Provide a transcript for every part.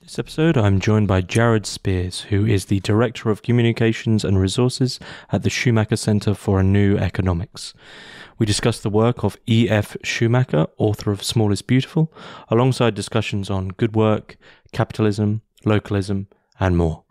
This episode, I'm joined by Jared Spears, who is the Director of Communications and Resources at the Schumacher Center for a New Economics. We discuss the work of E.F. Schumacher, author of Small is Beautiful, alongside discussions on good work, capitalism, localism, and more.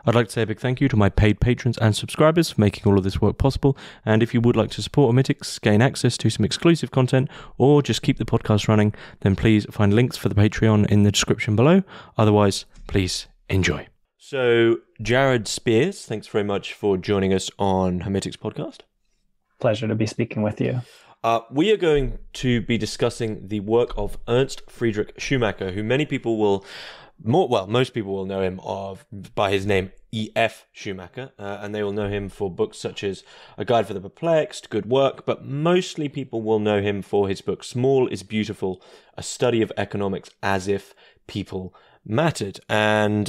I'd like to say a big thank you to my paid patrons and subscribers for making all of this work possible, and if you would like to support Hermitix, gain access to some exclusive content, or just keep the podcast running, then please find links for the Patreon in the description below. Otherwise, please enjoy. So, Jared Spears, thanks very much for joining us on Hermitix podcast. Pleasure to be speaking with you. We are going to be discussing the work of Ernst Friedrich Schumacher, who most people will know him by his name E.F. Schumacher, and they will know him for books such as A Guide for the Perplexed, Good Work, but mostly people will know him for his book Small is Beautiful, A Study of Economics as If People Mattered. And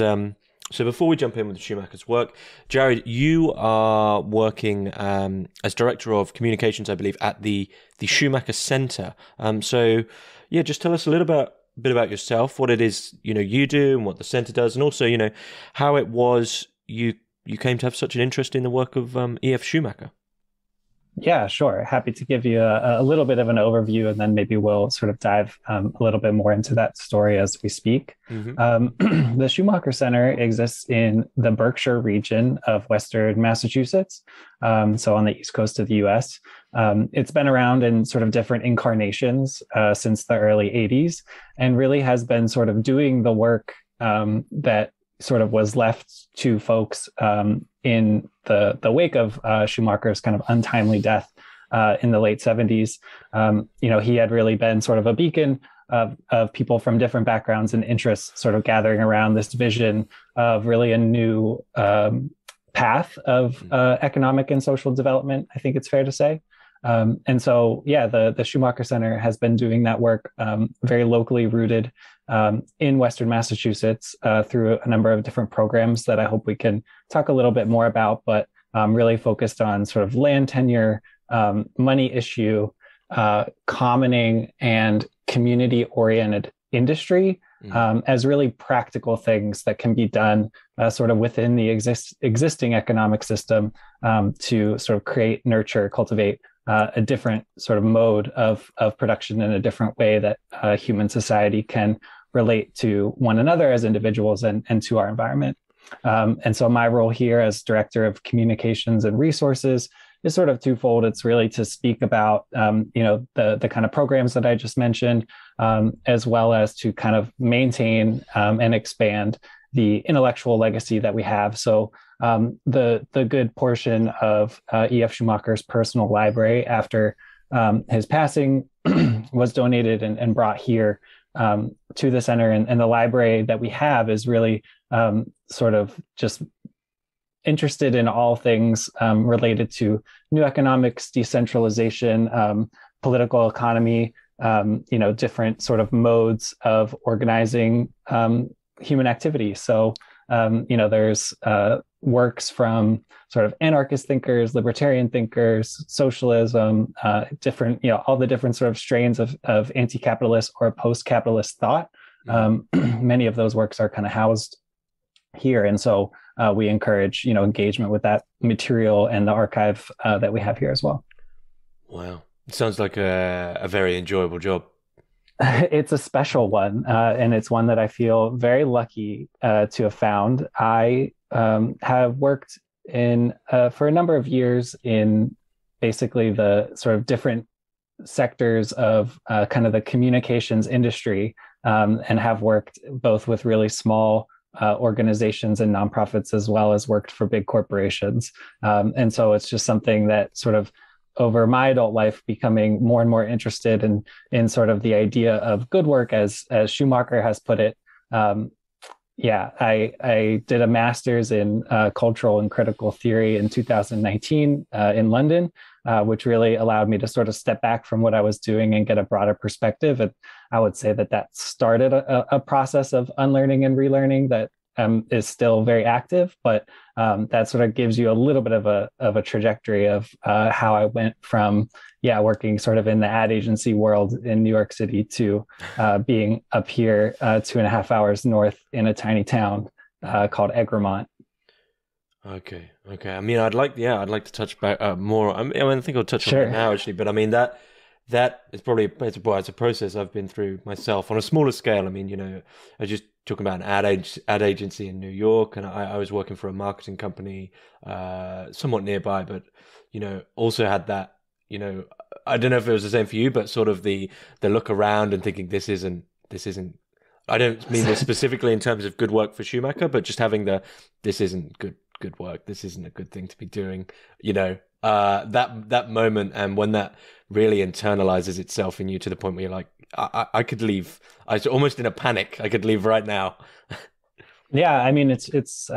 so before we jump in with Schumacher's work, Jared, you are working as Director of Communications, I believe, at the Schumacher Center. So just tell us a little bit about yourself, what it is you do, and what the center does, and also how it was you came to have such an interest in the work of E.F. Schumacher. Yeah, sure. Happy to give you a little bit of an overview, and then maybe we'll sort of dive a little bit more into that story as we speak. Mm-hmm. The Schumacher Center exists in the Berkshire region of Western Massachusetts, so on the east coast of the U.S. It's been around in sort of different incarnations since the early 80s, and really has been sort of doing the work that sort of was left to folks in the wake of Schumacher's kind of untimely death in the late 70s. He had really been sort of a beacon of people from different backgrounds and interests sort of gathering around this vision of really a new path of economic and social development, I think it's fair to say. The Schumacher Center has been doing that work very locally rooted in Western Massachusetts through a number of different programs that I hope we can talk a little bit more about, but really focused on sort of land tenure, money issue, commoning, and community-oriented industry as really practical things that can be done sort of within the existing economic system to sort of create, nurture, cultivate a different sort of mode of production in a different way that human society can relate to one another as individuals and to our environment. And so my role here as Director of Communications and Resources is sort of twofold. It's really to speak about, the kind of programs that I just mentioned, as well as to kind of maintain and expand the intellectual legacy that we have. So the good portion of E.F. Schumacher's personal library after his passing was donated and brought here to the center. And the library that we have is really sort of just interested in all things related to new economics, decentralization, political economy, different sort of modes of organizing human activity. So, there's works from sort of anarchist thinkers, libertarian thinkers, socialism, all the different sort of strains of anti-capitalist or post-capitalist thought. Many of those works are kind of housed here. And so we encourage, engagement with that material and the archive that we have here as well. Wow. It sounds like a very enjoyable job. It's a special one, and it's one that I feel very lucky to have found. I have worked for a number of years in basically the sort of different sectors of kind of the communications industry, and have worked both with really small organizations and nonprofits, as well as worked for big corporations. And so it's just something that sort of over my adult life becoming more and more interested in sort of the idea of good work, as Schumacher has put it. I did a master's in cultural and critical theory in 2019 in London, which really allowed me to sort of step back from what I was doing and get a broader perspective. And I would say that started a process of unlearning and relearning that is still very active, but that sort of gives you a little bit of a trajectory of how I went from working sort of in the ad agency world in New York City to being up here 2.5 hours north in a tiny town called Egremont. Okay. I mean, I'd like to touch back more. I mean, I think I'll touch on it now actually, but I mean that is probably it's a process I've been through myself on a smaller scale. I mean, you know, I was just talking about an ad agency in New York, and I was working for a marketing company somewhat nearby, but you know, also had that. You know, I don't know if it was the same for you, but sort of the look around and thinking this isn't. I don't mean this specifically in terms of good work for Schumacher, but just having this isn't good work. This isn't a good thing to be doing. You know, that moment, and when that really internalizes itself in you to the point where you're like, I could leave. I was almost in a panic. I could leave right now. Yeah, I mean, it's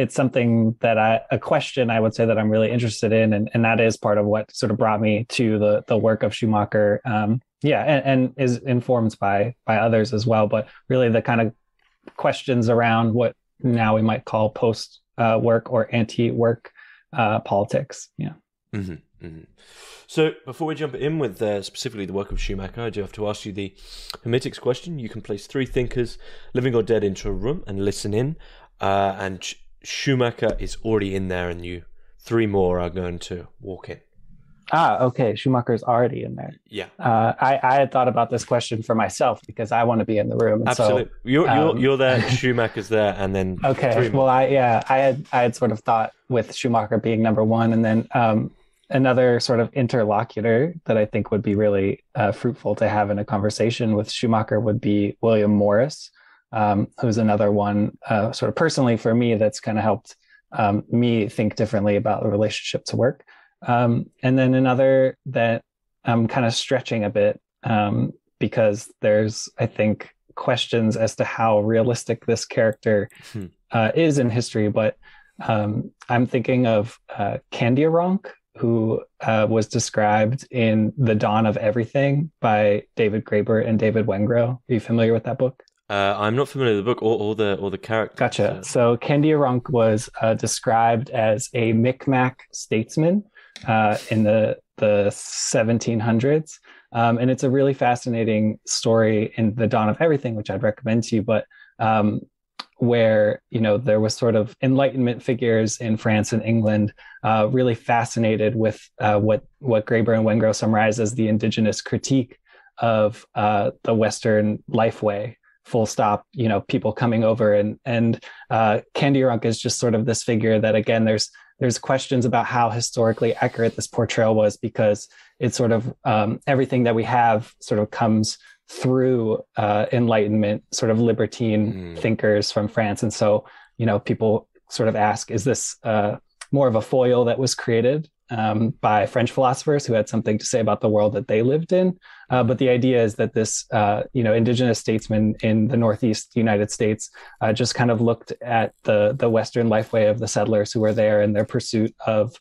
something that a question I would say that I'm really interested in, and that is part of what sort of brought me to the work of Schumacher. And is informed by others as well, but really the kind of questions around what now we might call post work or anti-work politics. Yeah. Mm-hmm, mm-hmm. So before we jump in with specifically the work of Schumacher, I do have to ask you the Hermitix question. You can place 3 thinkers, living or dead, into a room and listen in. And Schumacher is already in there, and 3 more are going to walk in. Okay. Schumacher's already in there. Yeah. I had thought about this question for myself because I want to be in the room. And absolutely. So, you're there, Schumacher's there, and then okay. 3 more. Well, I had sort of thought with Schumacher being number 1, and then another sort of interlocutor that I think would be really fruitful to have in a conversation with Schumacher would be William Morris, who's another one sort of personally for me that's kind of helped me think differently about the relationship to work. And then another that I'm kind of stretching a bit because there's, I think, questions as to how realistic this character is in history. But I'm thinking of Candiaronk, who was described in The Dawn of Everything by David Graeber and David Wengrow. Are you familiar with that book? I'm not familiar with the book or the character. Gotcha. So Candiaronk was described as a Micmac statesman in the 1700s. And it's a really fascinating story in The Dawn of Everything, which I'd recommend to you. But where, you know, there was sort of Enlightenment figures in France and England really fascinated with what Graeber and Wengrow summarize as the indigenous critique of the Western lifeway. Full stop, you know, people coming over and Candiaronk is just sort of this figure that, again, there's questions about how historically accurate this portrayal was, because it's sort of everything that we have sort of comes through Enlightenment, sort of libertine thinkers from France. And so, you know, people sort of ask, is this more of a foil that was created by French philosophers who had something to say about the world that they lived in? But the idea is that this, indigenous statesman in the Northeast United States just kind of looked at the Western lifeway of the settlers who were there and their pursuit of,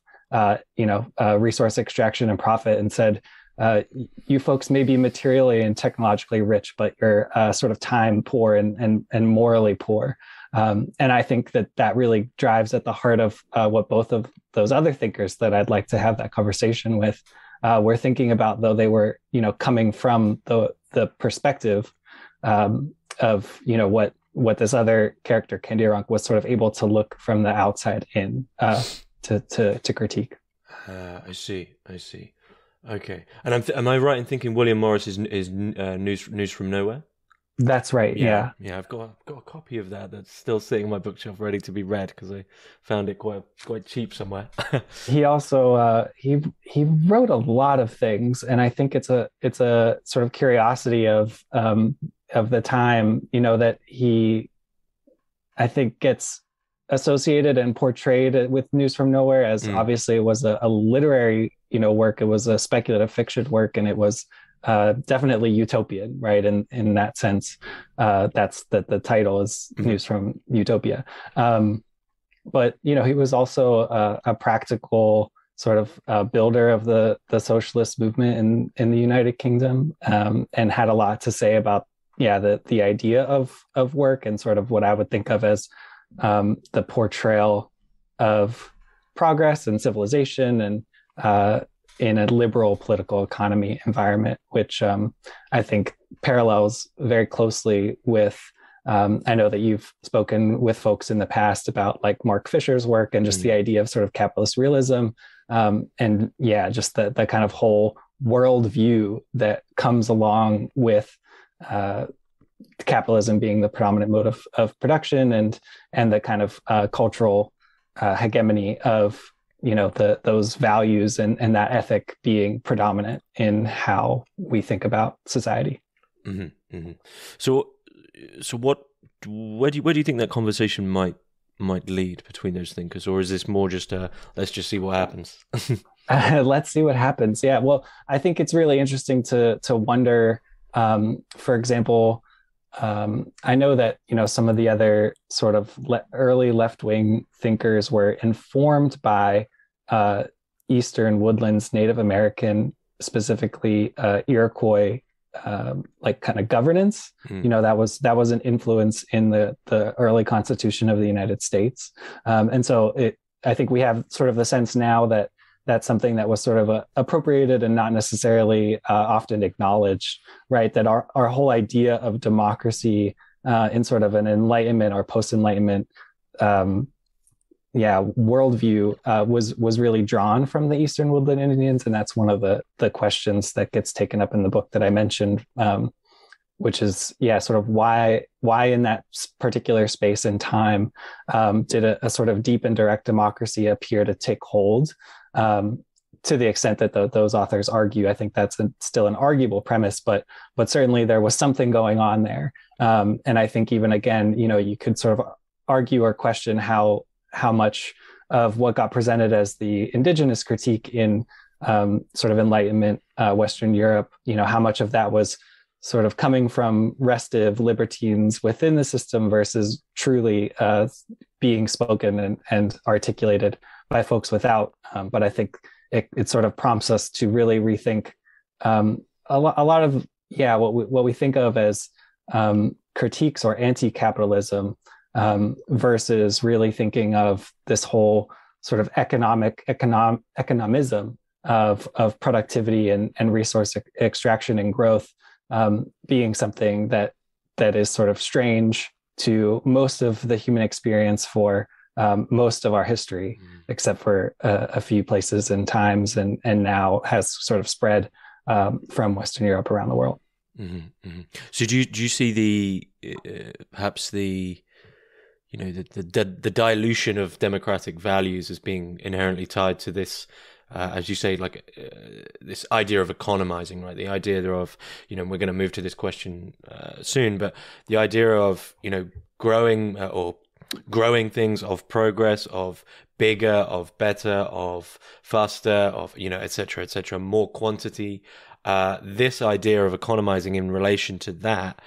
resource extraction and profit, and said, you folks may be materially and technologically rich, but you're sort of time poor and morally poor. And I think that really drives at the heart of what both of those other thinkers that I'd like to have that conversation with were thinking about, though they were, coming from the perspective of, what this other character, Candiaronk, was sort of able to look from the outside in to critique. I see. Okay. And am I right in thinking William Morris is News from Nowhere? That's right. Yeah. I've got a copy of that that's still sitting on my bookshelf, ready to be read, because I found it quite cheap somewhere. He also he wrote a lot of things, and I think it's a sort of curiosity of the time, that he, I think, gets associated and portrayed with News from Nowhere as obviously it was a literary work. It was a speculative fiction work, and it was definitely utopian, right? And in that sense, that's the title is News from Utopia. But he was also a practical sort of builder of the socialist movement in the United Kingdom, and had a lot to say about the idea of work, and sort of what I would think of as the portrayal of progress and civilization and in a liberal political economy environment, which I think parallels very closely with. I know that you've spoken with folks in the past about like Mark Fisher's work and just the idea of sort of capitalist realism, and yeah, just the kind of whole worldview that comes along with capitalism being the predominant mode of production, and the kind of cultural hegemony of those values and that ethic being predominant in how we think about society. Mm-hmm, mm-hmm. So where do you think that conversation might lead between those thinkers, or is this more just let's just see what happens? Let's see what happens. Yeah, well, I think it's really interesting to wonder. For example, I know that some of the other sort of early left-wing thinkers were informed by Eastern Woodlands Native American, specifically Iroquois, like kind of governance. That was an influence in the early Constitution of the United States, and so I think we have sort of the sense now that that's something that was sort of appropriated and not necessarily often acknowledged, right? That our whole idea of democracy in sort of an Enlightenment or post-Enlightenment worldview was really drawn from the Eastern Woodland Indians. And that's one of the questions that gets taken up in the book that I mentioned, which is, sort of why in that particular space and time did a sort of deep and direct democracy appear to take hold? To the extent that those authors argue, I think that's still an arguable premise, but certainly there was something going on there. And I think even again, you could sort of argue or question how much of what got presented as the indigenous critique in sort of Enlightenment Western Europe, how much of that was sort of coming from restive libertines within the system versus truly being spoken and articulated by folks without. But I think it sort of prompts us to really rethink a lot of what we think of as critiques or anti-capitalism versus really thinking of this whole sort of economism of productivity and resource extraction and growth being something that is sort of strange to most of the human experience for most of our history, except for a few places and times, and now has sort of spread from Western Europe around the world. Mm-hmm, mm-hmm. So do you see the perhaps the dilution of democratic values as being inherently tied to this, as you say, this idea of economizing, right? The idea of, we're going to move to this question soon, but the idea of, growing or growing things, of progress, of bigger, of better, of faster, of, et cetera, more quantity. This idea of economizing in relation to that,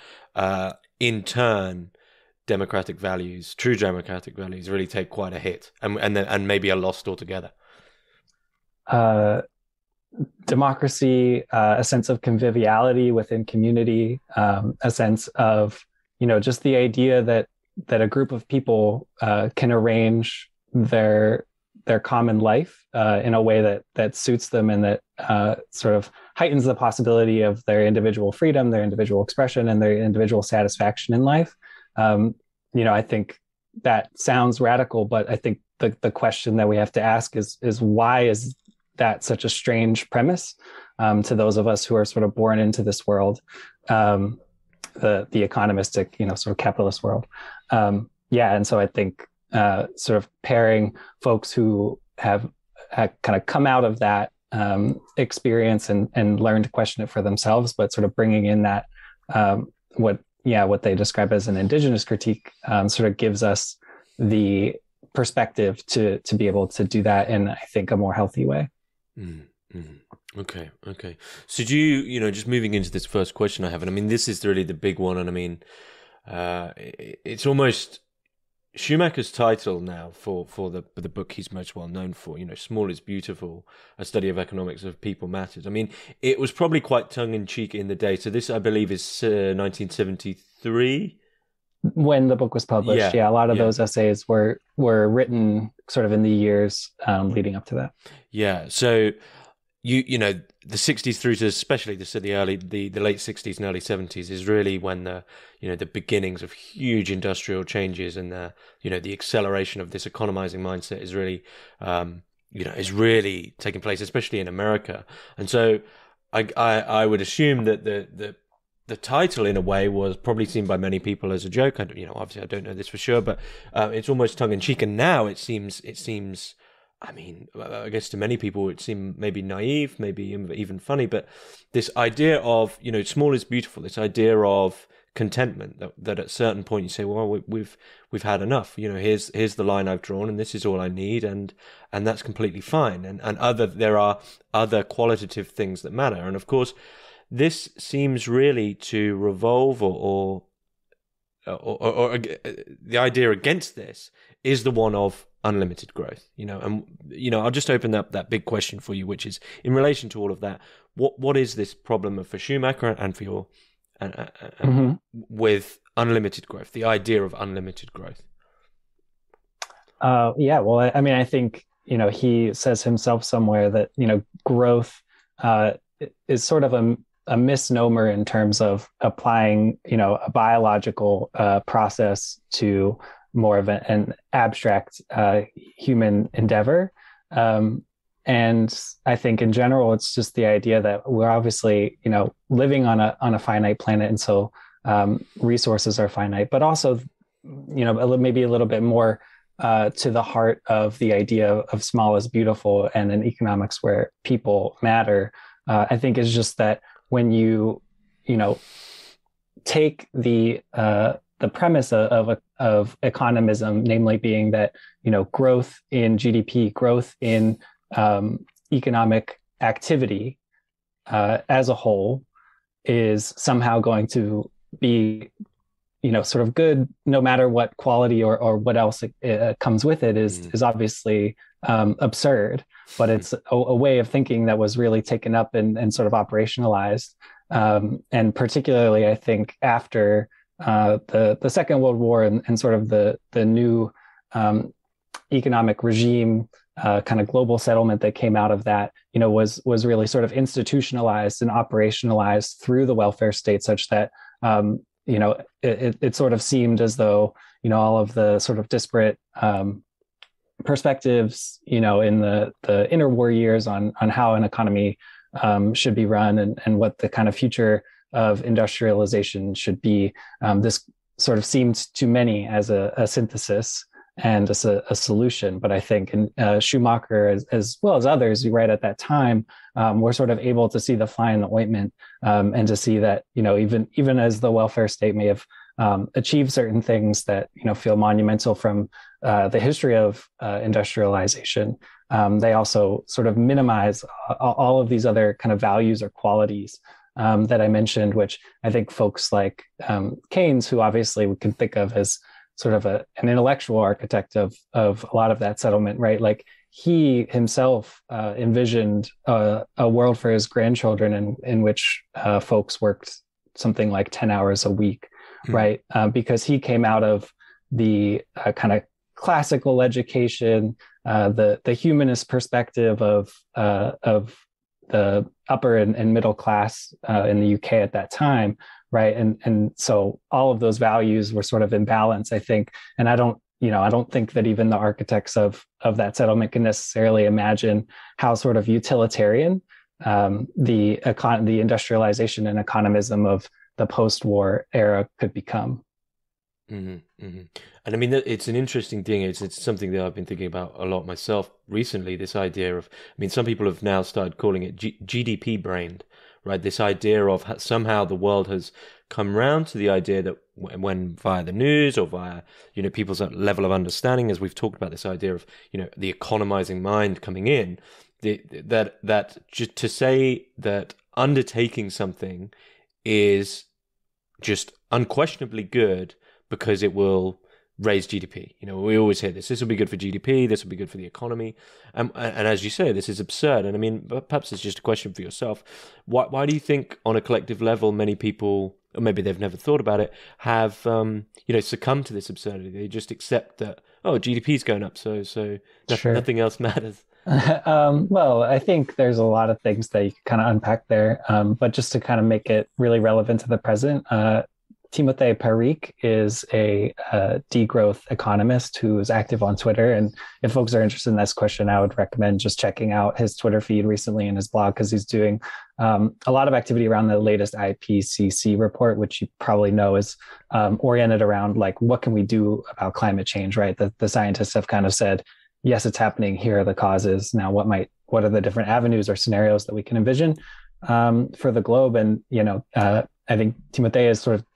in turn, democratic values, true democratic values, really take quite a hit and maybe are lost altogether. Democracy, a sense of conviviality within community, a sense of, just the idea that a group of people can arrange their common life in a way that suits them and that sort of heightens the possibility of their individual freedom, their individual expression, and their individual satisfaction in life. I think that sounds radical, but I think the question that we have to ask is why is that such a strange premise to those of us who are sort of born into this world, the economistic, sort of capitalist world. And so I think sort of pairing folks who have kind of come out of that experience and learned to question it for themselves, but sort of bringing in that what they describe as an indigenous critique sort of gives us the perspective to be able to do that in, I think, a more healthy way. Mm-hmm. Okay. So do you, just moving into this first question I have, and I mean, this is really the big one, and I mean, it's almost Schumacher's title now for the book he's most well known for, Small is Beautiful, a study of economics of people matters. I mean, it was probably quite tongue-in-cheek in the day. So this, I believe, is 1973. when the book was published. Yeah, Yeah, a lot of yeah. those essays were written sort of in the years leading up to that. Yeah. So you know the 60s through to especially the late 60s and early 70s is really when the beginnings of huge industrial changes and the acceleration of this economizing mindset is really is really taking place, especially in America. And so I would assume that the title, in a way, was probably seen by many people as a joke. Obviously, I don't know this for sure, but it's almost tongue in cheek. And now it seems. I mean, I guess to many people it seemed maybe naive, maybe even funny. But this idea of small is beautiful. This idea of contentment that at a certain point you say, well, we've had enough. Here's the line I've drawn, and this is all I need, and that's completely fine. And there are other qualitative things that matter. And of course, this seems really to revolve or the idea against this is the one of unlimited growth. I'll just open up that big question for you, which is in relation to all of that. What is this problem for Schumacher and for your with unlimited growth? The idea of unlimited growth. Yeah. Well, I mean, I think he says himself somewhere that growth is sort of a misnomer in terms of applying, a biological process to more of an abstract human endeavor. And I think in general, it's just the idea that we're obviously, living on a finite planet. And so resources are finite, but also, maybe a little bit more to the heart of the idea of small is beautiful and in economics where people matter. I think is just that when you take the premise of economism, namely being that growth in GDP, growth in economic activity as a whole is somehow going to be sort of good no matter what quality or what else comes with it is obviously absurd, but it's a way of thinking that was really taken up and sort of operationalized, and particularly I think after the Second World War and sort of the new economic regime, kind of global settlement that came out of that, was really sort of institutionalized and operationalized through the welfare state, such that it sort of seemed as though all of the sort of disparate perspectives in the interwar years on how an economy should be run and what the kind of future of industrialization should be. This sort of seemed to many as a synthesis and as a solution. But I think Schumacher, as well as others right at that time, were sort of able to see the fly in the ointment, and to see that, even as the welfare state may have achieved certain things that, feel monumental from the history of industrialization, they also sort of minimize all of these other kind of values or qualities that I mentioned, which I think folks like Keynes, who obviously we can think of as sort of an intellectual architect of a lot of that settlement, right? Like he himself envisioned a world for his grandchildren in which folks worked something like 10 hours a week, right? Because he came out of the kind of classical education, the humanist perspective of the upper and middle class in the UK at that time, right? And so all of those values were sort of in balance, I think. And I don't think that even the architects of that settlement can necessarily imagine how sort of utilitarian the industrialization and economism of the post-war era could become. Mm-hmm, mm-hmm. And I mean, it's an interesting thing. It's something that I've been thinking about a lot myself recently. This idea of, I mean, some people have now started calling it GDP brained, right? This idea of somehow the world has come round to the idea that when via the news or via, people's level of understanding, as we've talked about this idea of, the economizing mind coming in, that just to say that undertaking something is just unquestionably good because it will raise GDP. We always hear this. This will be good for GDP. This will be good for the economy. And as you say, this is absurd. And I mean, perhaps it's just a question for yourself. Why do you think on a collective level, many people or maybe they've never thought about it, have succumbed to this absurdity. They just accept that, oh, GDP is going up, so Sure. nothing else matters. Well, I think there's a lot of things that you can kind of unpack there, but just to kind of make it really relevant to the present, Timothée Parikh is a degrowth economist who is active on Twitter. And if folks are interested in this question, I would recommend just checking out his Twitter feed recently and his blog, because he's doing a lot of activity around the latest IPCC report, which you probably know is oriented around like, what can we do about climate change, right? The scientists have kind of said, yes, it's happening. Here are the causes. Now, what are the different avenues or scenarios that we can envision for the globe? And, I think Timothée has sort of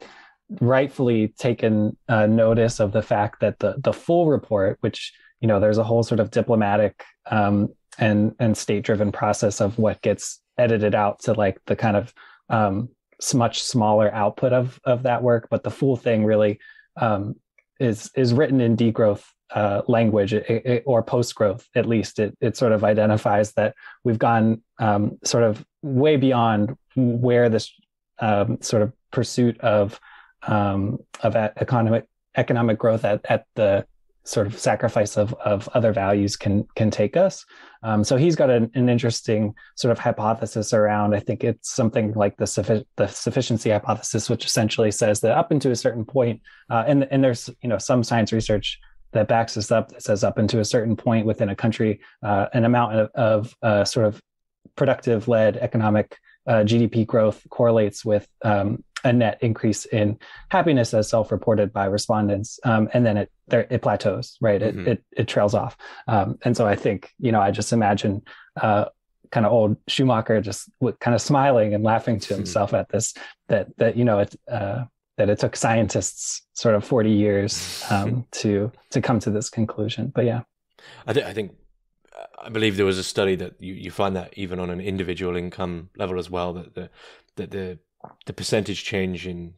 rightfully taken notice of the fact that the full report, which, there's a whole sort of diplomatic and state-driven process of what gets edited out to like the kind of much smaller output of that work. But the full thing really is written in degrowth language, or post-growth, at least. It sort of identifies that we've gone sort of way beyond where this sort of pursuit of economic growth at the sort of sacrifice of other values can take us. So he's got an interesting sort of hypothesis around, I think it's something like the sufficiency hypothesis, which essentially says that up into a certain point, and there's some science research that backs this up, that says up into a certain point within a country, an amount of sort of productive-led economic GDP growth correlates with a net increase in happiness as self-reported by respondents, and then it plateaus, right? It trails off, and so I think I just imagine kind of old Schumacher just kind of smiling and laughing to himself at this, that it took scientists sort of 40 years to come to this conclusion. But yeah, I believe there was a study that you find that even on an individual income level as well, that the percentage change in,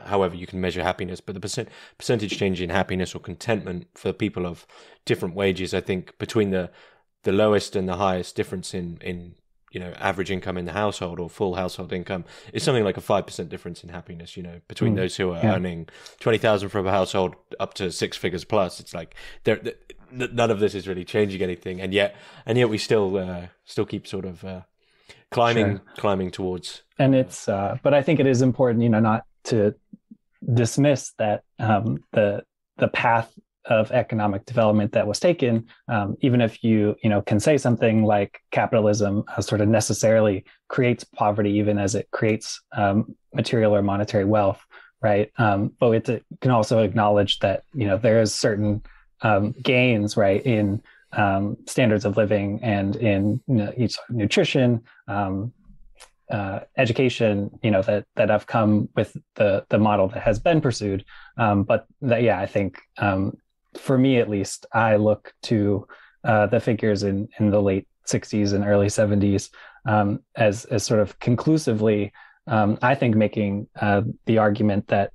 however you can measure happiness, but the percentage change in happiness or contentment for people of different wages, I think between the lowest and the highest difference in average income in the household or full household income is something like a 5% difference in happiness, between those who are earning 20,000 from a household up to six figures plus. It's like none of this is really changing anything. And yet we still keep sort of climbing towards. And it's, but I think it is important, not to dismiss that the path of economic development that was taken, even if you can say something like capitalism sort of necessarily creates poverty, even as it creates material or monetary wealth, right? But it can also acknowledge that there is certain gains, right, in standards of living and in nutrition, education, that have come with the model that has been pursued. But I think for me at least, I look to the figures in the late 60s and early 70s as sort of conclusively, I think, making the argument that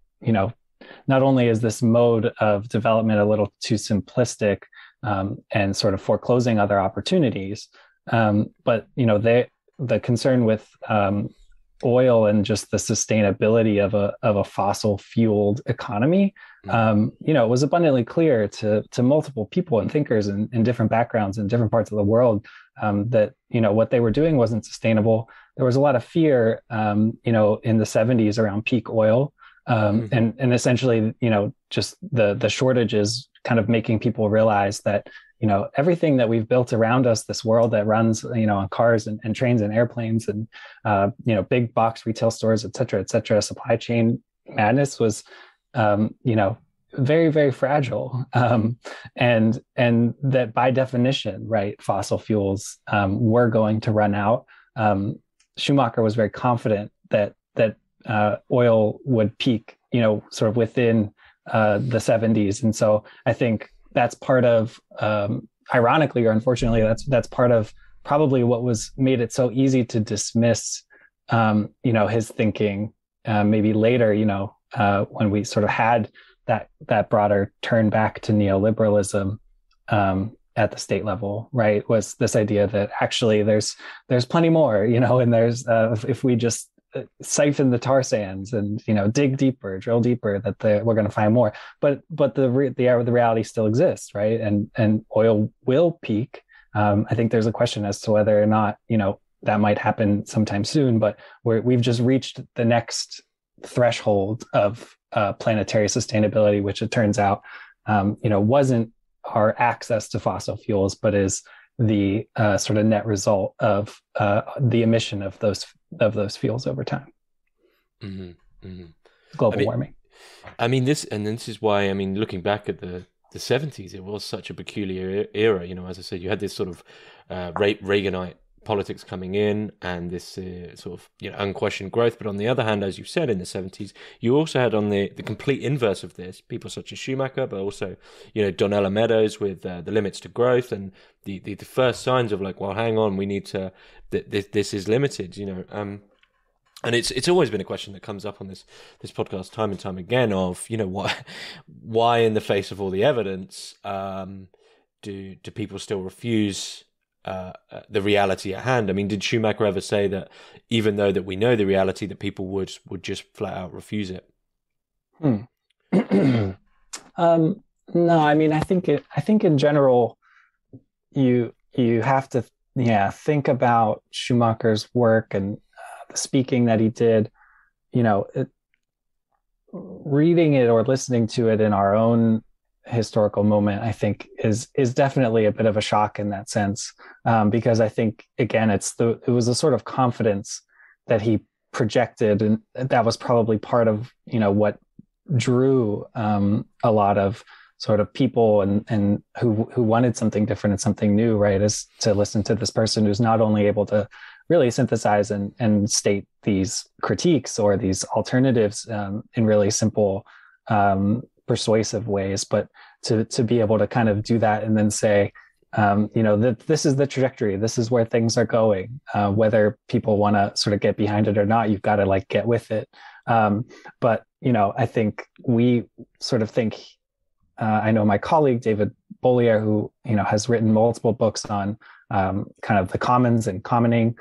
not only is this mode of development a little too simplistic and sort of foreclosing other opportunities, but the concern with oil and just the sustainability of a fossil fueled economy, it was abundantly clear to multiple people and thinkers in different backgrounds in different parts of the world that what they were doing wasn't sustainable. There was a lot of fear, in the 70s around peak oil, and essentially, just the shortages kind of making people realize that everything that we've built around us, this world that runs, on cars and trains and airplanes and, big box retail stores, et cetera, supply chain madness was, very, very fragile. And that by definition, right, fossil fuels were going to run out. Schumacher was very confident that oil would peak, sort of within the 70s. And so I think that's part of, ironically or unfortunately, that's part of probably what made it so easy to dismiss, his thinking, maybe later, when we sort of had that broader turn back to neoliberalism at the state level, right, was this idea that actually there's plenty more, and there's if we just siphon the tar sands and dig deeper, drill deeper, that we're going to find more. But the reality still exists, right? And oil will peak. I think there's a question as to whether or not that might happen sometime soon, but we've just reached the next threshold of planetary sustainability, which it turns out wasn't our access to fossil fuels, but is the sort of net result of the emission of those fuels over time. Mm-hmm. Mm-hmm. Global warming. This is why, looking back at the 70s, it was such a peculiar era. As I said, you had this sort of Reaganite politics coming in, and this sort of unquestioned growth. But on the other hand, as you said, in the 70s, you also had on the complete inverse of this, people such as Schumacher, but also Donella Meadows with the limits to growth, and the first signs of like, well, hang on, we need to this is limited, and it's always been a question that comes up on this podcast time and time again of why in the face of all the evidence do people still refuse the reality at hand? Did Schumacher ever say that even though that we know the reality, that people would just flat out refuse it? No, I think in general, you have to think about Schumacher's work and the speaking that he did. Reading it or listening to it in our own historical moment, I think is definitely a bit of a shock in that sense, because I think again it was a sort of confidence that he projected, and that was probably part of what drew a lot of sort of people and who wanted something different and something new, right? Is to listen to this person who's not only able to really synthesize and state these critiques or these alternatives in really simple persuasive ways, but to be able to kind of do that and then say, that this is the trajectory, this is where things are going, whether people want to sort of get behind it or not, you've got to like get with it. But I think we sort of think, I know my colleague David Bollier, who has written multiple books on kind of the commons and commoning.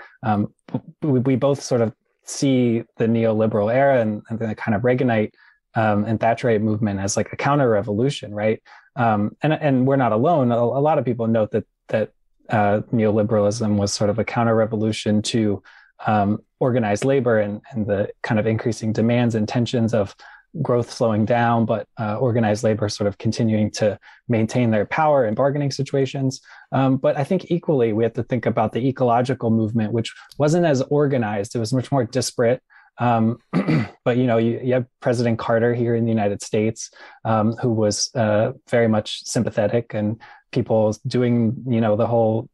We both sort of see the neoliberal era and the kind of Reaganite and Thatcherite movement as like a counter-revolution, right? And we're not alone. A lot of people note that neoliberalism was sort of a counter-revolution to organized labor and the kind of increasing demands and tensions of growth slowing down, but organized labor sort of continuing to maintain their power in bargaining situations. But I think equally, we have to think about the ecological movement, which wasn't as organized. It was much more disparate. But you have President Carter here in the United States, who was very much sympathetic, and people doing the whole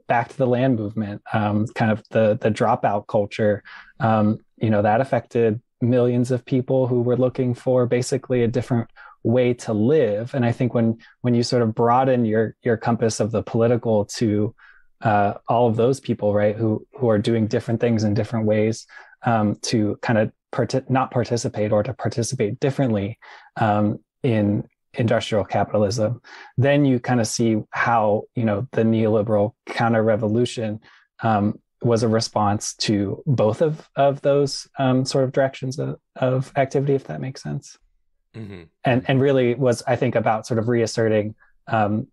back to the land movement, kind of the dropout culture, that affected millions of people who were looking for basically a different way to live. And I think when you sort of broaden your compass of the political to all of those people, right, who are doing different things in different ways, to kind of not participate or to participate differently in industrial capitalism, then you kind of see how the neoliberal counter-revolution was a response to both of those sort of directions of activity, if that makes sense. Mm-hmm. And really was, I think, about sort of reasserting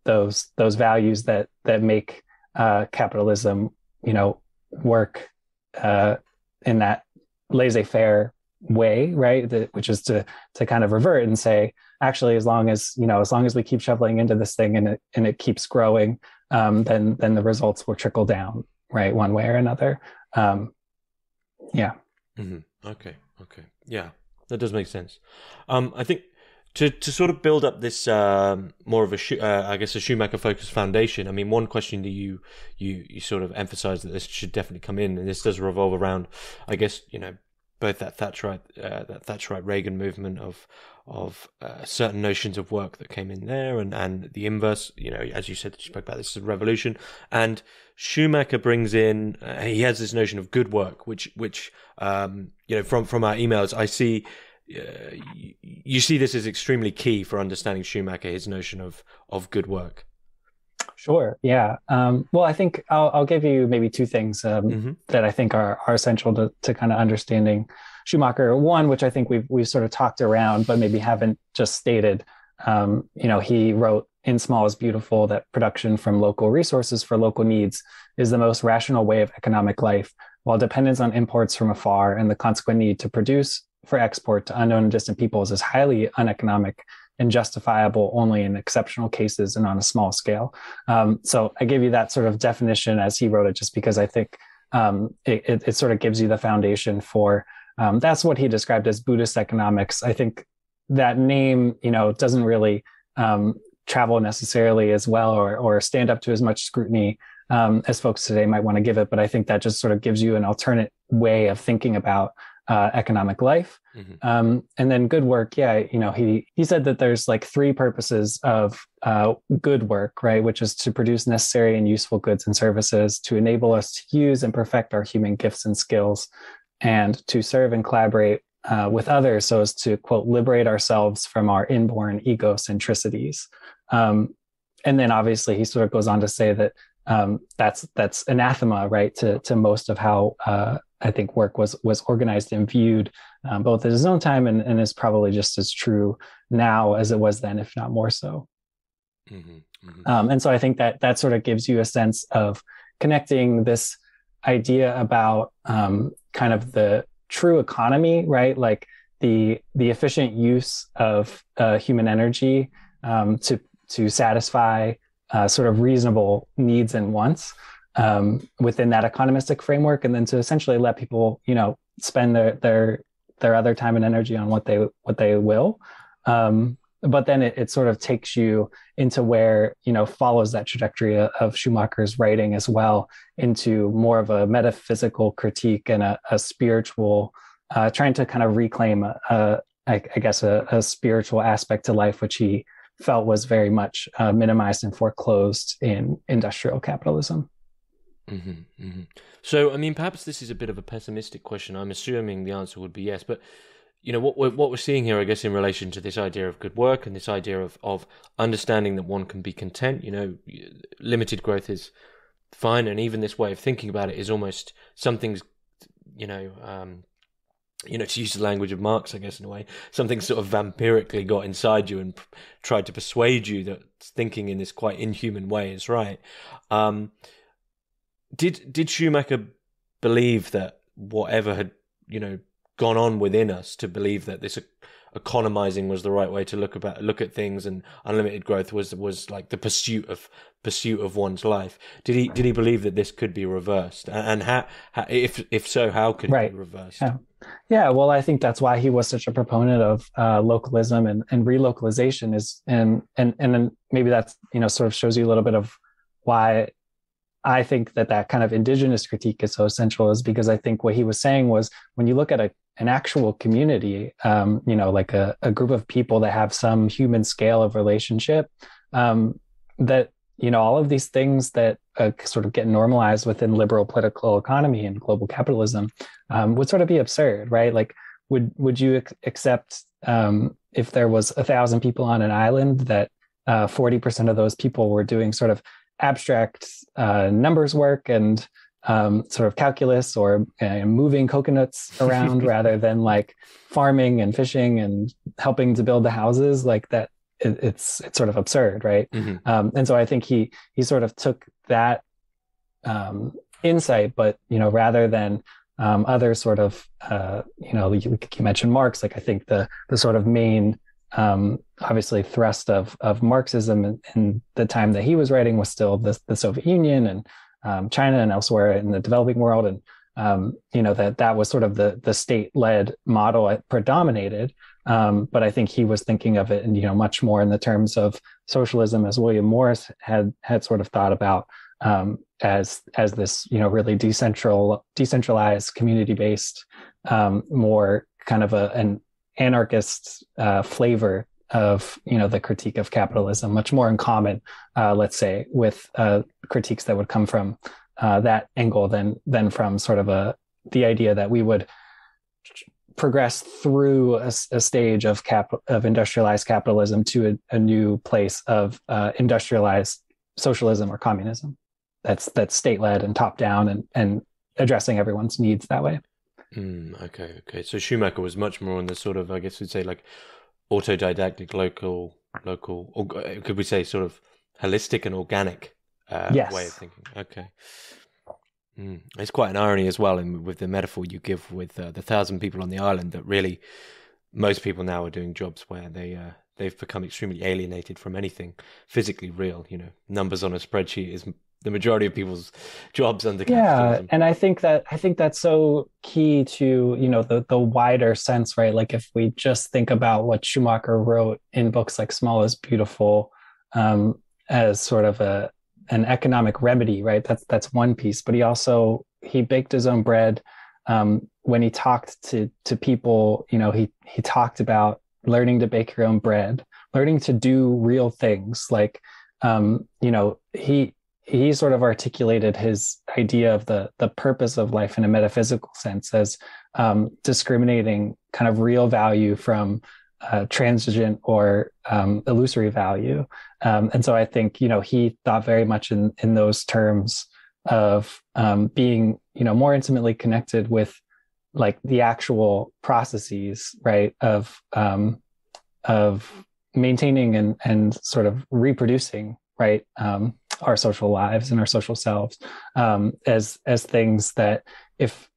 those values that make capitalism work in that laissez-faire way, right? Which is to kind of revert and say, actually, as long as we keep shoveling into this thing and it keeps growing, then the results will trickle down, right, one way or another. Yeah. Mm-hmm. Okay. Yeah, that does make sense. I think to sort of build up this more of a Schumacher-focused foundation. I mean, one question that you sort of emphasized that this should definitely come in, and this does revolve around, I guess, both that Thatcherite Reagan movement of certain notions of work that came in there, and the inverse. As you said, you spoke about this as a revolution, and Schumacher brings in. He has this notion of good work, which from our emails, I see. You see this as extremely key for understanding Schumacher, his notion of good work. Sure. Yeah. Well, I think I'll give you maybe two things Hmm. that I think are essential to kind of understanding Schumacher. One, which I think we've sort of talked around, but maybe haven't just stated. He wrote "In Small is Beautiful" that production from local resources for local needs is the most rational way of economic life, while dependence on imports from afar and the consequent need to produce for export to unknown and distant peoples is highly uneconomic and justifiable only in exceptional cases and on a small scale. So I give you that sort of definition as he wrote it, just because I think it sort of gives you the foundation for that's what he described as Buddhist economics. I think that name, doesn't really travel necessarily as well or stand up to as much scrutiny as folks today might want to give it. But I think that just sort of gives you an alternate way of thinking about economic life. Hmm. And then good work. Yeah. He said that there's like three purposes of good work, right? Which is to produce necessary and useful goods and services, to enable us to use and perfect our human gifts and skills, and to serve and collaborate with others so as to, quote, liberate ourselves from our inborn egocentricities. And then obviously he sort of goes on to say that that's anathema, right, to most of how I think work was organized and viewed, both at his own time and is probably just as true now as it was then, if not more so. Hmm. Hmm. And so I think that sort of gives you a sense of connecting this idea about kind of the true economy, right? Like the efficient use of human energy to satisfy sort of reasonable needs and wants within that economistic framework, and then to essentially let people, spend their other time and energy on what they will. But then it sort of takes you into where, follows that trajectory of Schumacher's writing as well, into more of a metaphysical critique and a spiritual, trying to kind of reclaim, I guess, a spiritual aspect to life, which he felt was very much minimized and foreclosed in industrial capitalism. Hmm. Hmm. So, I mean, perhaps this is a bit of a pessimistic question. I'm assuming the answer would be yes, but what we're seeing here, I guess, in relation to this idea of good work and this idea of understanding that one can be content. Limited growth is fine, and even this way of thinking about it is almost something's, to use the language of Marx, I guess, in a way, something sort of vampirically got inside you and tried to persuade you that thinking in this quite inhuman way is right. Did Schumacher believe that whatever had gone on within us to believe that this economizing was the right way to look at things, and unlimited growth was like the pursuit of one's life? Did he believe that this could be reversed, and how if so, how could it Right. be reversed? Yeah. Yeah. Well, I think that's why he was such a proponent of localism and relocalization is, and then maybe that's, sort of shows you a little bit of why I think that kind of indigenous critique is so essential, is because I think what he was saying was, when you look at an actual community, like a group of people that have some human scale of relationship, that, all of these things that sort of get normalized within liberal political economy and global capitalism would sort of be absurd, right? Like, would you accept if there was 1,000 people on an island that 40% of those people were doing sort of abstract numbers work and sort of calculus or moving coconuts around rather than like farming and fishing and helping to build the houses, like that? It's sort of absurd, right? Hmm. And so I think he sort of took that insight, but rather than other sort of you mentioned Marx, like I think the sort of main obviously thrust of Marxism in the time that he was writing was still the Soviet Union and China and elsewhere in the developing world, and that was sort of the state-led model it predominated. But I think he was thinking of it, and much more in the terms of socialism, as William Morris had sort of thought about, as this really decentralized, community-based, more kind of an anarchist flavor of the critique of capitalism, much more in common, let's say, with critiques that would come from that angle than from sort of the idea that we would progress through a stage of industrialized capitalism to a new place of industrialized socialism or communism. That's state-led and top-down and addressing everyone's needs that way. Okay. So Schumacher was much more on the sort of, I guess we'd say, like autodidactic, local, or could we say sort of holistic and organic Yes. way of thinking? Okay. It's quite an irony as well with the metaphor you give with the 1,000 people on the island, that really most people now are doing jobs where they've become extremely alienated from anything physically real. Numbers on a spreadsheet is the majority of people's jobs under capitalism. And I think that's so key to the wider sense, right? Like if we just think about what Schumacher wrote in books like Small is Beautiful as sort of an economic remedy, right? That's one piece, but he baked his own bread. When he talked to people, he talked about learning to bake your own bread, learning to do real things. Like, he sort of articulated his idea of the purpose of life in a metaphysical sense as discriminating kind of real value from transient or illusory value. And so I think, he thought very much in those terms of being, more intimately connected with like the actual processes, right, of maintaining and sort of reproducing, right, our social lives and our social selves as things that if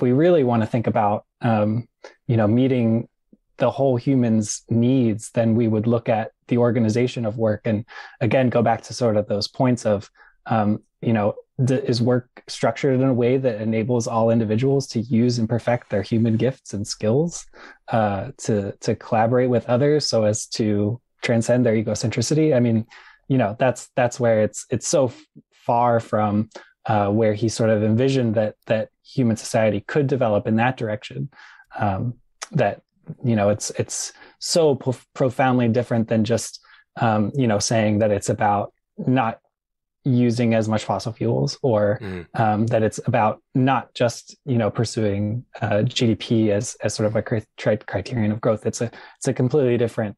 we really want to think about meeting the whole human's needs, then we would look at the organization of work and again go back to sort of those points of is work structured in a way that enables all individuals to use and perfect their human gifts and skills to collaborate with others so as to transcend their egocentricity? I mean, that's where it's so far from where he sort of envisioned that human society could develop in that direction, that it's so profoundly different than just saying that it's about not using as much fossil fuels or that it's about not just pursuing GDP as sort of a criterion of growth. It's a completely different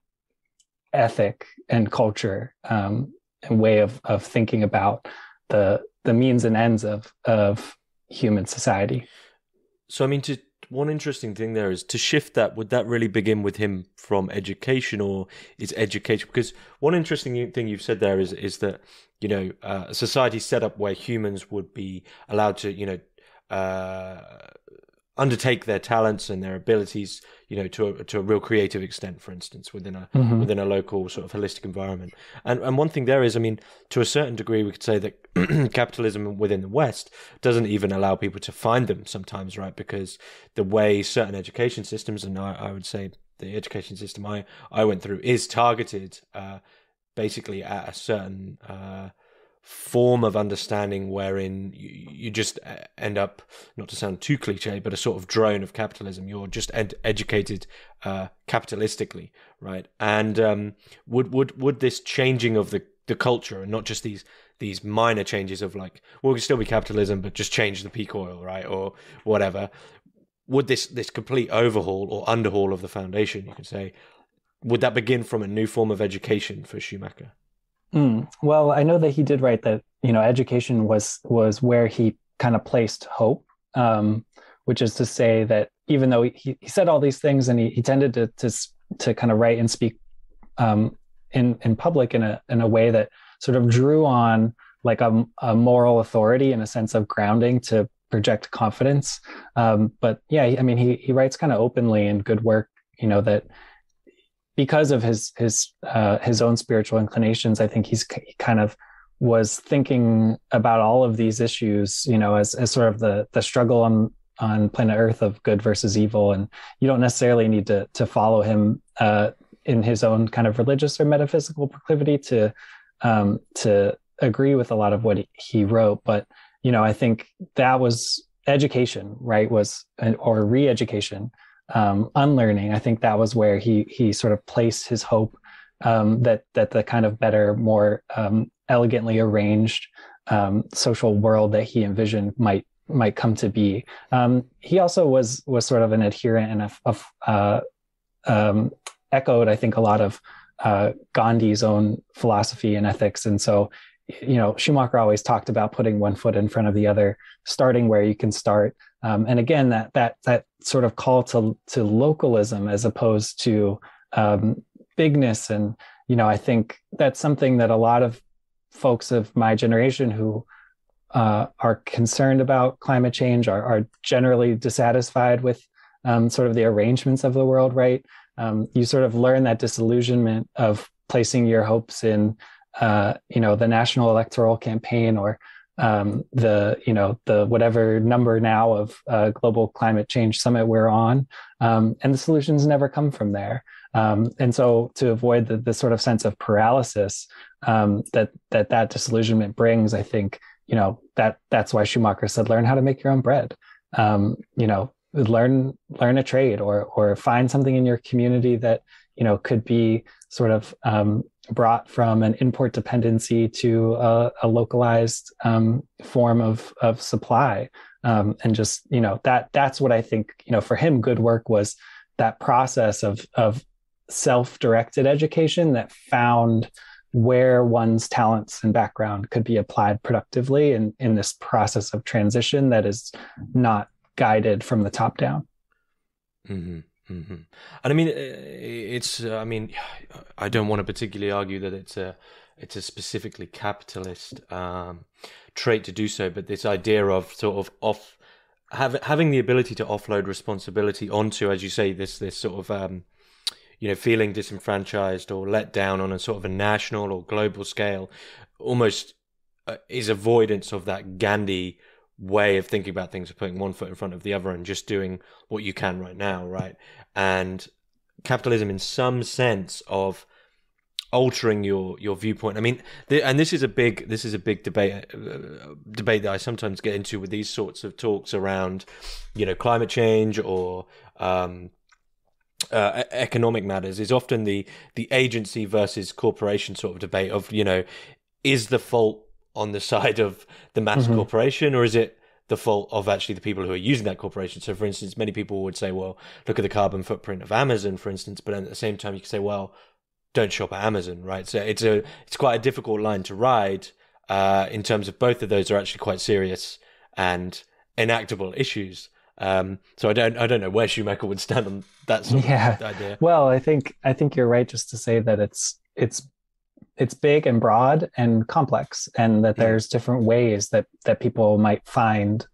ethic and culture and way of thinking about the means and ends of human society. So I mean, one interesting thing there is to shift that. Would that really begin with him from education, or is education? Because one interesting thing you've said there is that a society set up where humans would be allowed to undertake their talents and their abilities, to a real creative extent, for instance, within a local sort of holistic environment. And one thing there is, I mean, to a certain degree, we could say that capitalism within the West doesn't even allow people to find them sometimes, right? Because the way certain education systems, and I would say the education system I went through is targeted basically at a certain form of understanding wherein you just end up, not to sound too cliche, but a sort of drone of capitalism. You're just educated capitalistically, right? And would this changing of the culture, and not just these minor changes of like, well, we can still be capitalism, but just change the peak oil, right, or whatever, would this complete overhaul or underhaul of the foundation, you could say, would that begin from a new form of education for Schumacher? Well, I know that he did write that, education was where he kind of placed hope, which is to say that even though he said all these things and he tended to kind of write and speak in public in a way that sort of drew on like a moral authority and a sense of grounding to project confidence. But yeah, I mean, he writes kind of openly in Good Work, that because of his own spiritual inclinations, I think he kind of was thinking about all of these issues, as sort of the struggle on planet Earth of good versus evil. And you don't necessarily need to follow him in his own kind of religious or metaphysical proclivity to agree with a lot of what he wrote. But, I think that was education, right? Or re-education. Unlearning. I think that was where he sort of placed his hope that the kind of better, more elegantly arranged social world that he envisioned might come to be. He also was sort of an adherent and echoed, I think, a lot of Gandhi's own philosophy and ethics, and so Schumacher always talked about putting one foot in front of the other, starting where you can start. And again, that sort of call to localism as opposed to bigness. And, I think that's something that a lot of folks of my generation who are concerned about climate change are generally dissatisfied with sort of the arrangements of the world, right? You sort of learn that disillusionment of placing your hopes in the national electoral campaign or the whatever number now of global climate change summit we're on, and the solutions never come from there. And so to avoid the sort of sense of paralysis that disillusionment brings, I think that's why Schumacher said, learn how to make your own bread. Learn a trade or find something in your community that could be sort of brought from an import dependency to a localized form of supply, and just that's what I think for him good work was, that process of self-directed education that found where one's talents and background could be applied productively in this process of transition that is not guided from the top down. Mm-hmm. Mm-hmm. And I mean, I don't want to particularly argue that it's a specifically capitalist trait to do so, but this idea of sort of having the ability to offload responsibility onto, as you say, this sort of feeling disenfranchised or let down on a sort of a national or global scale, almost is avoidance of that Gandhi way of thinking about things, of putting one foot in front of the other and just doing what you can right now, right? And capitalism, in some sense, of altering your viewpoint. I mean, and this is a big debate that I sometimes get into with these sorts of talks around, climate change or economic matters, is often the agency versus corporation sort of debate of, is the fault on the side of the mass corporation, or is it the fault of actually the people who are using that corporation? So, for instance, many people would say, well, look at the carbon footprint of Amazon, for instance, but at the same time, you can say, well, don't shop at Amazon, right? So it's quite a difficult line to ride in terms of both of those are actually quite serious and enactable issues. So I don't know where Schumacher would stand on that sort of idea. Well, I think you're right just to say that it's big and broad and complex, and that there's different ways that people might find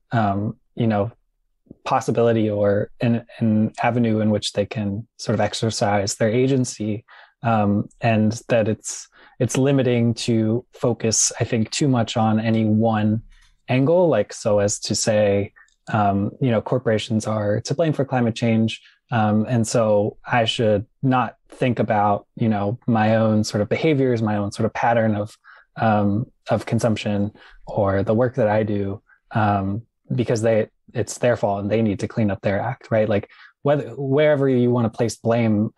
possibility or an avenue in which they can sort of exercise their agency, and that it's limiting to focus, I think, too much on any one angle, like so as to say corporations are to blame for climate change. And so I should not think about, my own sort of behaviors, my own sort of pattern of consumption or the work that I do, because it's their fault and they need to clean up their act, right? Like wherever you want to place blame,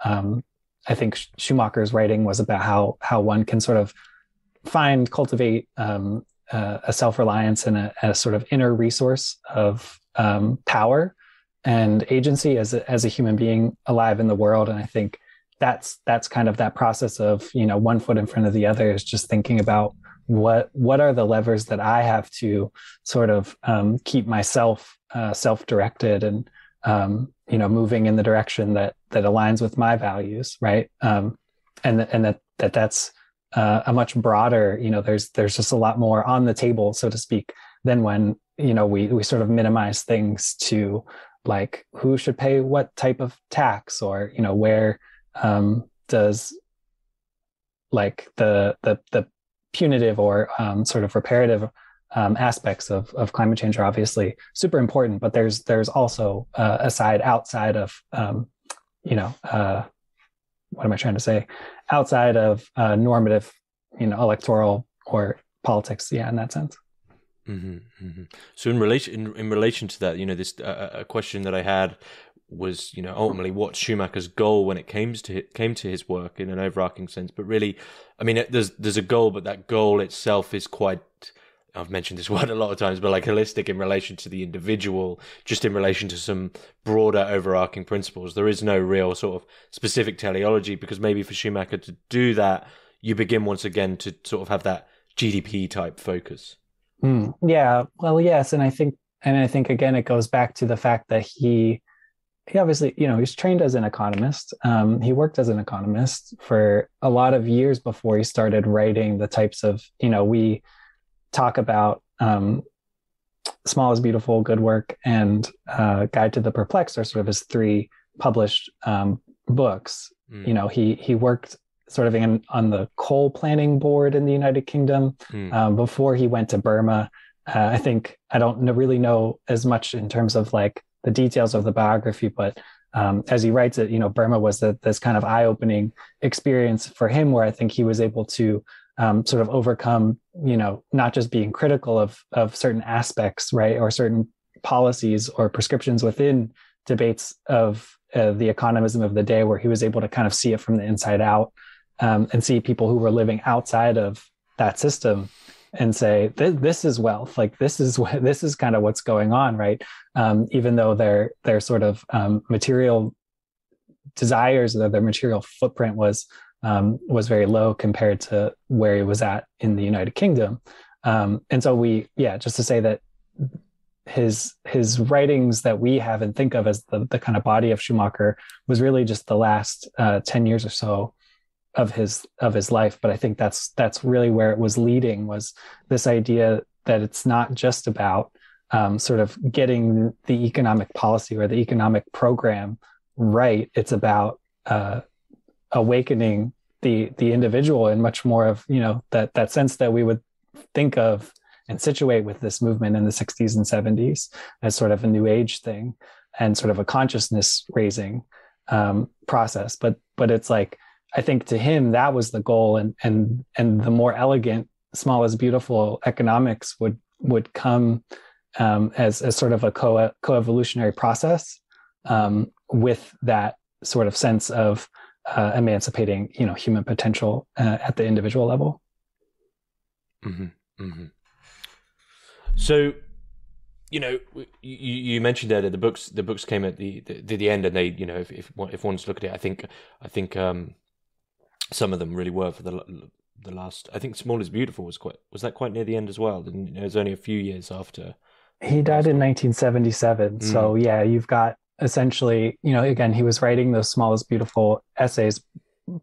I think Schumacher's writing was about how one can sort of cultivate a self-reliance and a sort of inner resource of power and agency as a human being alive in the world. And I think that's kind of that process of, one foot in front of the other, is just thinking about what are the levers that I have to sort of keep myself self-directed and moving in the direction that aligns with my values, right? And that's a much broader, there's just a lot more on the table, so to speak, than when we sort of minimize things to, like, who should pay what type of tax, or where does, like, the punitive or sort of reparative aspects of climate change are obviously super important, but there's also a side outside of what am I trying to say? Outside of normative, electoral or politics, in that sense. Mm-hmm, mm-hmm. So in relation to that, this a question that I had was, ultimately what's Schumacher's goal when it came to his work in an overarching sense. But really, I mean, there's a goal, but that goal itself is quite, I've mentioned this word a lot of times, but like holistic in relation to the individual, just in relation to some broader overarching principles. There is no real sort of specific teleology, because maybe for Schumacher to do that, you begin once again to sort of have that GDP type focus. Yeah, well, yes, and I think again it goes back to the fact that he obviously, he's trained as an economist. He worked as an economist for a lot of years before he started writing the types of, we talk about Small is Beautiful, Good Work, and Guide to the Perplexed are sort of his three published books. He worked sort of on the coal planning board in the United Kingdom before he went to Burma. I think I don't really know as much in terms of like the details of the biography, but as he writes it, Burma was this kind of eye-opening experience for him, where I think he was able to sort of overcome, not just being critical of certain aspects, right, or certain policies or prescriptions within debates of the economism of the day, where he was able to kind of see it from the inside out and see people who were living outside of that system and say, this is wealth, like this is kind of what's going on, right? Even though their sort of material desires, or their material footprint was very low compared to where he was at in the United Kingdom. And so just to say that his writings that we have and think of as the kind of body of Schumacher was really just the last 10 years or so of his life. But I think that's really where it was leading, was this idea that it's not just about sort of getting the economic policy or the economic program right. It's about awakening the individual in much more of, that sense that we would think of and situate with this movement in the 60s and 70s as sort of a new age thing and sort of a consciousness raising process. But it's like, I think to him, that was the goal, and the more elegant, Small is Beautiful economics would come as sort of a co-evolutionary process with that sort of sense of emancipating, human potential at the individual level. Mm-hmm. Mm-hmm. So, you mentioned there that the books came at the end, and they, if one's to look at it, I think some of them really were for the last. I think Small is Beautiful was that quite near the end as well. And it was only a few years after. He died in 1977. So yeah, you've got essentially, again, he was writing those Small is Beautiful essays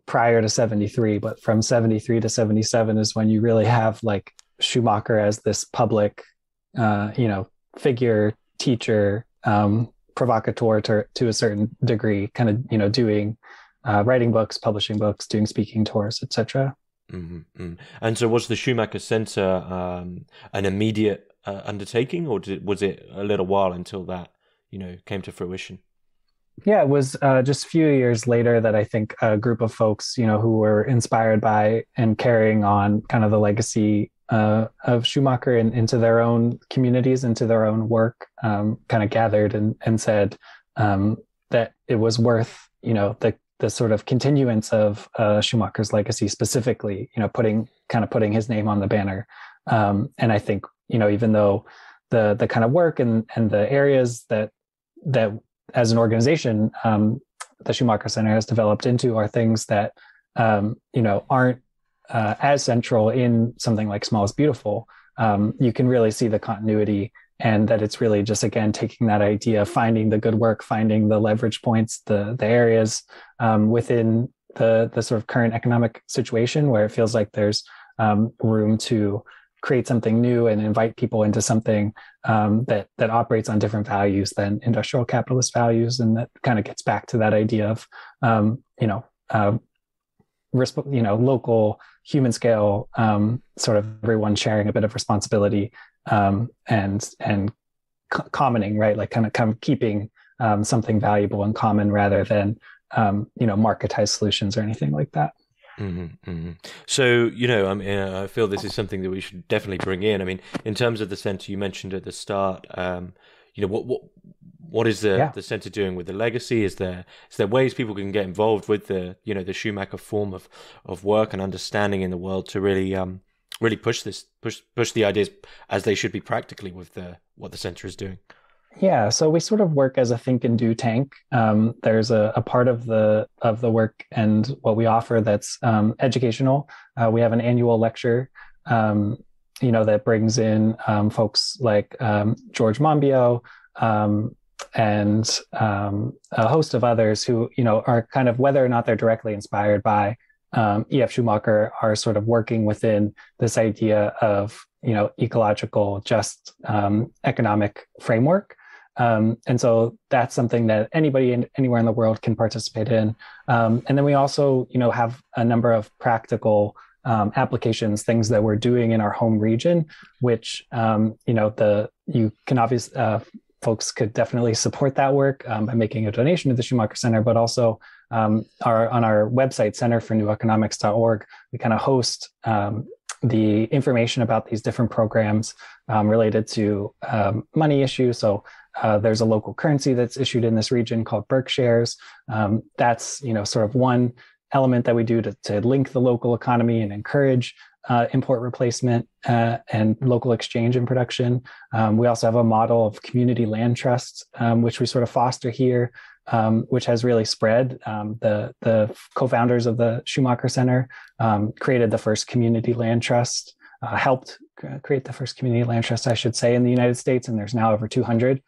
prior to 73, but from 73 to 77 is when you really have like Schumacher as this public, figure, teacher, provocateur to a certain degree, kind of, doing writing books, publishing books, doing speaking tours, etc. Mm-hmm, mm-hmm. And so was the Schumacher Center an immediate undertaking, or was it a little while until that, came to fruition? Yeah, it was just a few years later that I think a group of folks, who were inspired by and carrying on kind of the legacy of Schumacher into their own communities, into their own work, kind of gathered and said that it was worth, the sort of continuance of Schumacher's legacy, specifically, putting his name on the banner. And I think, even though the kind of work and the areas that as an organization, the Schumacher Center has developed into are things that, aren't as central in something like Small is Beautiful. You can really see the continuity, and that it's really just, again, taking that idea, finding the good work, finding the leverage points, the areas within the sort of current economic situation where it feels like there's room to create something new and invite people into something that operates on different values than industrial capitalist values. And that kind of gets back to that idea of, local human scale, sort of everyone sharing a bit of responsibility and commoning, right? Like kind of keeping something valuable in common rather than, marketized solutions or anything like that. Mm-hmm, mm-hmm. So, I feel this is something that we should definitely bring in. I mean, in terms of the center, you mentioned at the start, what is the center doing with the legacy? Is there ways people can get involved with the Schumacher form of work and understanding in the world to really push the ideas as they should be practically with what the center is doing? Yeah, so we sort of work as a think and do tank. There's a part of the work and what we offer that's educational. We have an annual lecture that brings in folks like George Monbiot and a host of others who, are kind of, whether or not they're directly inspired by E.F. Schumacher, are sort of working within this idea of, ecological, just economic framework. And so that's something that anybody anywhere in the world can participate in. And then we also, have a number of practical applications, things that we're doing in our home region, which, you can obviously, folks could definitely support that work by making a donation to the Schumacher Center, but also on our website, centerforneweconomics.org, we kind of host the information about these different programs related to money issues. So there's a local currency that's issued in this region called Berkshares. That's, sort of one element that we do to link the local economy and encourage import replacement and local exchange and production. We also have a model of community land trusts, which we sort of foster here, which has really spread. The co-founders of the Schumacher Center created the first community land trust, helped create the first community land trust, I should say, in the United States, and there's now over 200.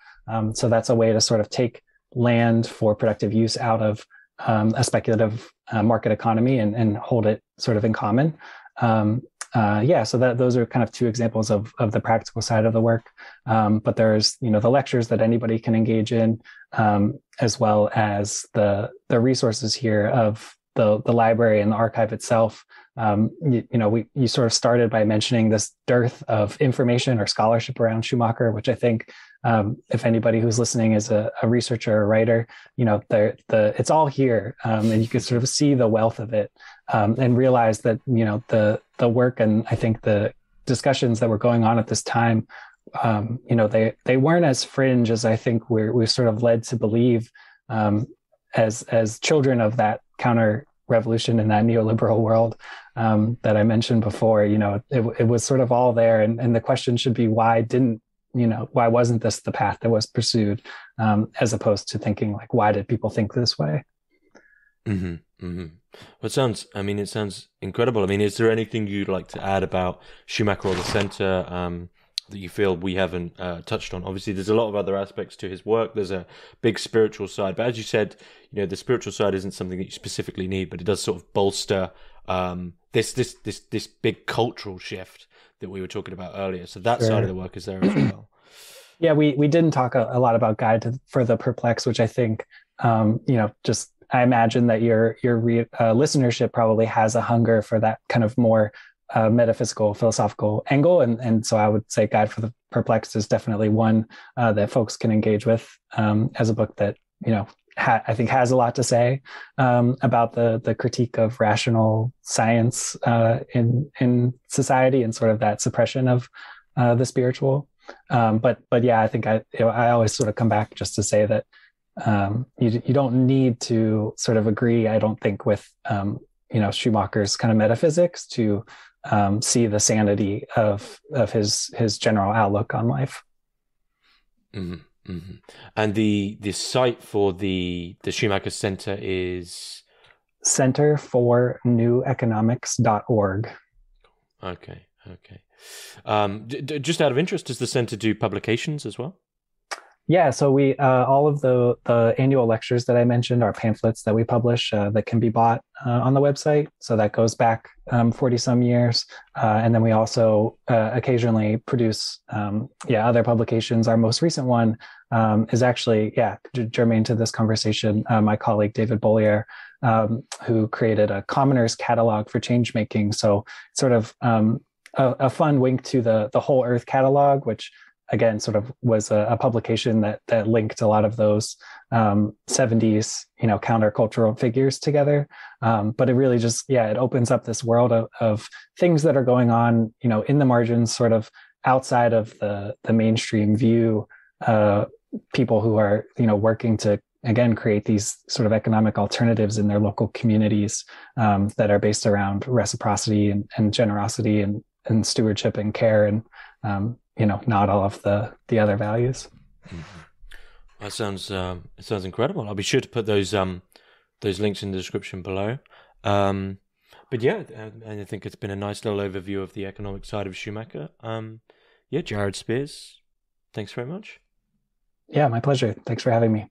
So that's a way to sort of take land for productive use out of a speculative market economy and hold it sort of in common. So those are kind of two examples of the practical side of the work. But there's, the lectures that anybody can engage in, as well as the resources here of the library and the archive itself. You sort of started by mentioning this dearth of information or scholarship around Schumacher, which I think, if anybody who's listening is a researcher or writer, it's all here, and you can sort of see the wealth of it, and realize that the work and I think the discussions that were going on at this time, they weren't as fringe as I think we're sort of led to believe, as children of that counter revolution in that neoliberal world that I mentioned before. It was sort of all there, and the question should be, why wasn't this the path that was pursued, as opposed to thinking like, why did people think this way? Mm-hmm, mm-hmm. Well, it sounds incredible. I mean, is there anything you'd like to add about Schumacher or the Center that you feel we haven't touched on? Obviously, there's a lot of other aspects to his work. There's a big spiritual side, but as you said, the spiritual side isn't something that you specifically need, but it does sort of bolster this big cultural shift that we were talking about earlier. So that side of the work is there as well. Yeah, we didn't talk a lot about Guide for the Perplexed, which I think, I imagine that your listenership probably has a hunger for that kind of more metaphysical, philosophical angle. And so I would say Guide for the Perplexed is definitely one that folks can engage with as a book that, I think has a lot to say about the critique of rational science in society and sort of that suppression of the spiritual. But yeah, I think I always sort of come back just to say that you don't need to sort of agree, I don't think, with Schumacher's kind of metaphysics to see the sanity of his general outlook on life. Mm-hmm. Mm-hmm. And the site for the Schumacher Center is centerforneweconomics.org. Okay. Just out of interest, does the center do publications as well? Yeah, so we all of the annual lectures that I mentioned are pamphlets that we publish that can be bought on the website. So that goes back 40 some years. And then we also occasionally produce other publications. Our most recent one is actually, germane to this conversation, my colleague David Bollier, who created a commoner's catalog for change making. So sort of a fun wink to the Whole Earth catalog, which again sort of was a publication that linked a lot of those 70s countercultural figures together, but it really just it opens up this world of things that are going on in the margins, sort of outside of the mainstream view, people who are working to again create these sort of economic alternatives in their local communities that are based around reciprocity and generosity and stewardship and care and not all of the other values. Mm-hmm. That sounds it sounds incredible. I'll be sure to put those links in the description below. But But yeah, and I think it's been a nice little overview of the economic side of Schumacher. Yeah, Jared Spears, thanks very much. Yeah, my pleasure. Thanks for having me.